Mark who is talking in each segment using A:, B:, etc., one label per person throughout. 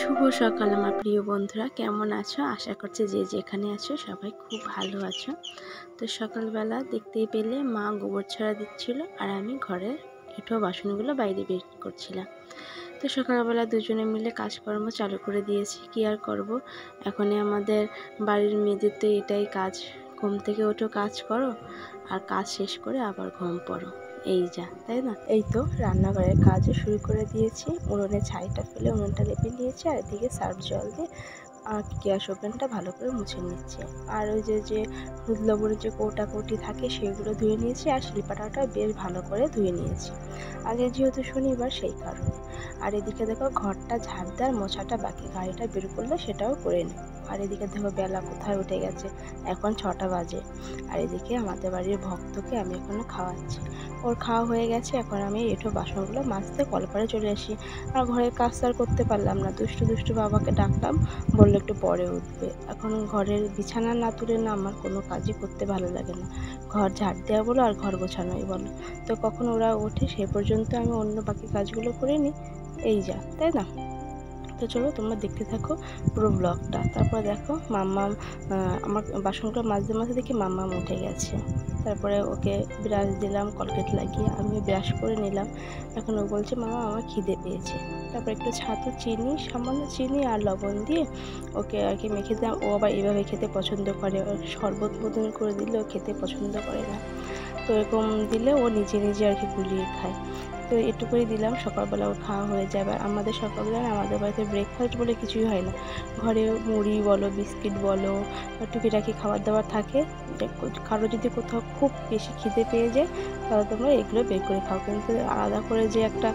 A: শুভ সকাল আমার প্রিয় বন্ধুরা, কেমন আছো? আশা করছি যে যেখানে আছো সবাই খুব ভালো আছো। তো সকালবেলা দেখতেই পেলে মা গোবর ছড়া দিচ্ছিল আর আমি ঘরের এঁঠো বাসনগুলো বাইরে বের করছিলাম। তো সকালবেলা দুজনে মিলে কাজকর্ম চালু করে দিয়েছি। কি আর করব, এখনই আমাদের বাড়ির মেয়েদের তো এটাই কাজ, ঘুম থেকে ওঠো কাজ করো আর কাজ শেষ করে আবার ঘুম পড়ো, এই যা, তাই না? এই তো রান্নাঘরের কাজও শুরু করে দিয়েছি। উনুনে ছাইটা ফেলে উনুনটা লেপে নিয়েছি আর এদিকে সার্ফ জল দিয়ে আর গ্যাস ওভেনটা ভালো করে মুছে নিচ্ছি। আর ওই যে হলুদ লবণের যে কৌটি থাকে সেগুলো ধুয়ে নিয়েছি আর শিলপাটাটা বেশ ভালো করে ধুয়ে নিয়েছি, আগে যেহেতু শনিবার সেই কারণে। আর এদিকে দেখো ঘরটা ঝাড় দেওয়ার মোছাটা বাকি, গাড়িটা বের করলে সেটাও করে নিই। আর এদিকে দেখো বেলা কোথায় উঠে গেছে, এখন 6টা বাজে। আর এদিকে আমাদের বাড়ির ভক্তকে আমি এখনো খাওয়াচ্ছি, ওর খাওয়া হয়ে গেছে। এখন আমি এঁঠো বাসনগুলো মাজতে কলপারে চলে আসি। আর ঘরের কাজ আর করতে পারলাম না, দুষ্টু বাবাকে ডাকলাম, বললো একটু পরে উঠবে। এখন ঘরের বিছানা না তুলে না আমার কোনো কাজই করতে ভালো লাগে না, ঘর ঝাড় দেওয়া বলো আর ঘর গোছানোই বলো। তো কখন ওরা ওঠে সে পর্যন্ত আমি অন্য বাকি কাজগুলো করে নিই, এই যা, তাই না? তো চলো তোমরা দেখতে থাকো পুরো ব্লগটা। তারপরে দেখো মাম্মাম, আমার বাসনগুলো মাজতে দেখি মাম্মাম উঠে গেছে। তারপরে ওকে ব্রাশ দিলাম, কলগেট লাগিয়ে আমি ব্রাশ করে নিলাম। এখন ও বলছে মামা আমার খিদে পেয়েছে। তারপর একটু ছাতু, চিনি, সামান্য চিনি আর লবণ দিয়ে ওকে আর কি মেখে দিলাম। ও আবার এভাবে খেতে পছন্দ করে, শরবত মতন করে দিলে ও খেতে পছন্দ করে না। তো এরকম দিলে ও নিজে আর কি গুলিয়ে খায়। তো এটুকুই দিলাম, সকালবেলা ওর খাওয়া হয়ে যায়। আর আমাদের সকালবেলা আমাদের বাড়িতে ব্রেকফাস্ট বলে কিছুই হয় না, ঘরে মুড়ি বলো, বিস্কিট বলো, টুকিটাকি খাবার দাবার থাকে। কারো যদি কোথাও খুব বেশি খিদে পেয়ে যায় তাহলে তোমরা এগুলো বের করে খাও, কিন্তু আলাদা করে যে একটা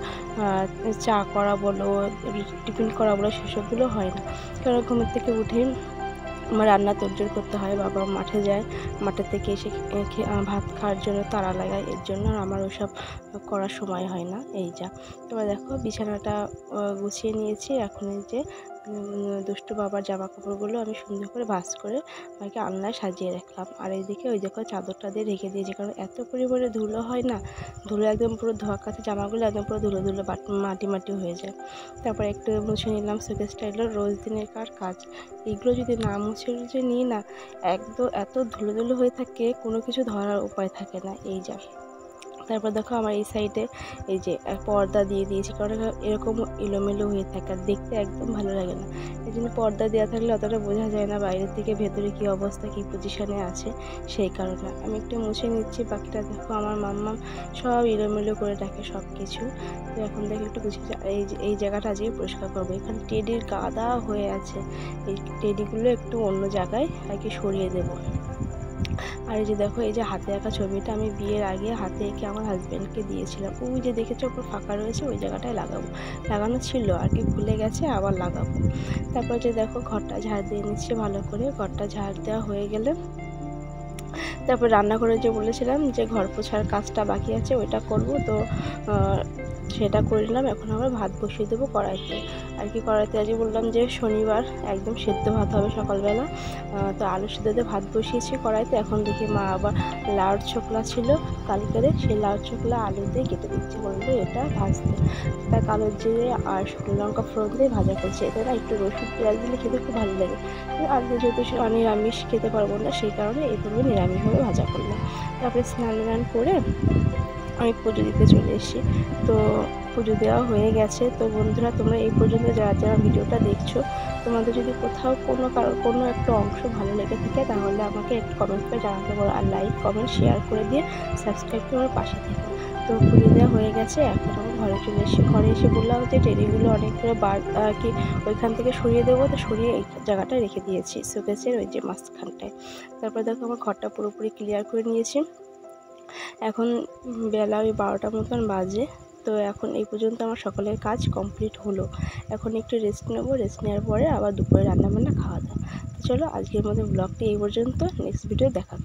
A: চা করা বলো, টিফিন করা বলো, সেসবগুলো হয় না। কারণ ঘুমের থেকে উঠেই আমার রান্না তোড়জোড় করতে হয়, বাবা মাঠে যায়, মাঠের থেকে এসে ভাত খাওয়ার জন্য তাড়া লাগায়, এর জন্য আমার ওসব করার সময় হয় না, এই যা। এবার দেখো বিছানাটা গুছিয়ে নিয়েছি। এখন এই যে দুষ্টু বাবার জামা কাপড়গুলো আমি সুন্দর করে ভাঁজ করে আমাকে আলনায় সাজিয়ে রাখলাম। আর এইদিকে ওই দেখো চাদরটা দিয়ে রেখে দিয়েছি, কারণ এত পরিমাণে ধুলো হয় না, ধুলো একদম পুরো ধোয়া কাছে জামাগুলো একদম পুরো ধুলো মাটি হয়ে যায়। তারপর একটু মুছে নিলাম শোকেসটা, এগুলো রোজ দিনের কাজ। এগুলো যদি না মুছে নিই না, একদম এত ধুলো হয়ে থাকে, কোনো কিছু ধরার উপায় থাকে না, এই যা। তারপর দেখো আমার এই সাইডে এই যে পর্দা দিয়ে দিয়েছি, কারণ এরকম এলোমেলো হয়ে থাকে আর দেখতে একদম ভালো লাগে না। এই জন্য পর্দা দেওয়া থাকলে অতটা বোঝা যায় না বাইরের থেকে ভেতরে কী অবস্থা, কী পজিশনে আছে, সেই কারণে আমি একটু মুছে নিচ্ছি। বাকিটা দেখো আমার মাম্মা সব এলোমেলো করে রাখে সব কিছু। তো এখন দেখো একটু গুছিয়ে এই জায়গাটা আজকে পরিষ্কার করবো। এখানে টেডির গাদা হয়ে আছে, এই টেডিগুলো একটু অন্য জায়গায় আর কি সরিয়ে দেবো। আর এই যে দেখো এই যে হাতে আঁকা ছবিটা আমি বিয়ের আগে হাতে এঁকে আমার হাজব্যান্ডকে দিয়েছিলাম, ওই যে দেখেছো ওপর ফাঁকা রয়েছে, ওই জায়গাটায় লাগানো ছিল আর কি, ভুলে গেছে, আবার লাগাবো। তারপর যে দেখো ঘরটা ঝাড় দিয়ে নিচ্ছে ভালো করে। ঘরটা ঝাড় দেওয়া হয়ে গেলে তারপর রান্না করে যে বলেছিলাম যে ঘর পোছার কাজটা বাকি আছে ওইটা করব, তো সেটা করে নিলাম। এখন আমরা ভাত বসিয়ে দেবো কড়াইতে আর কি। কড়াইতে আজকে বললাম যে শনিবার একদম সেদ্ধ ভাত হবে সকালবেলা, তো আলু সিদ্ধ দিয়ে ভাত বসিয়েছি কড়াইতে। এখন দেখি মা আবার লাউর ছোকলা ছিল কালকেরে, সেই লাউর ছোকলা আলু দিয়ে কেটে দিচ্ছি, বললো এটা ভাজতে। তা কালো জিরে আর শুকনো লঙ্কা ফোড়ন দিয়ে ভাজা করছি, এতে না একটু রসুন পেঁয়াজ দিলে খেতে খুব ভালো লাগে। আজকে যেহেতু নিরামিষ খেতে পারবো না সেই কারণে এইভাবে নিরামিষভাবে ভাজা করলাম। তারপরে স্নান করে আমি পুজো দিতে চলে এসেছি। তো পুজো দেওয়া হয়ে গেছে। তো বন্ধুরা তোমরা এই পর্যন্ত যারা ভিডিওটা দেখছো, তোমাদের যদি কোথাও কোনো একটা অংশ ভালো লেগে থাকে তাহলে আমাকে একটু কমেন্ট করে জানাতে পারো, আর লাইক কমেন্ট শেয়ার করে দিয়ে সাবস্ক্রাইব করে আমার পাশে থেকো। তো পুজো দেওয়া হয়ে গেছে, এখন আমি ঘরে চলে এসেছি। ঘরে এসে বললাম যে টেডিগুলো অনেকগুলো আর কি ওইখান থেকে সরিয়ে দেবো, তো সরিয়ে এই জায়গাটায় রেখে দিয়েছি শোকেসের ওই যে মাঝখানটায়। তারপর দেখো আমার ঘরটা পুরোপুরি ক্লিয়ার করে নিয়েছি। এখন বেলা ওই 12টা মতন বাজে। তো এখন এই পর্যন্ত আমার সকলের কাজ কমপ্লিট হলো। এখন একটু রেস্ট নেবো, রেস্ট নেওয়ার পরে আবার দুপুরে রান্নাবান্না খাওয়া দাওয়া। তো চলো আজকের মতো ব্লগটি এই পর্যন্ত, নেক্সট ভিডিও দেখা।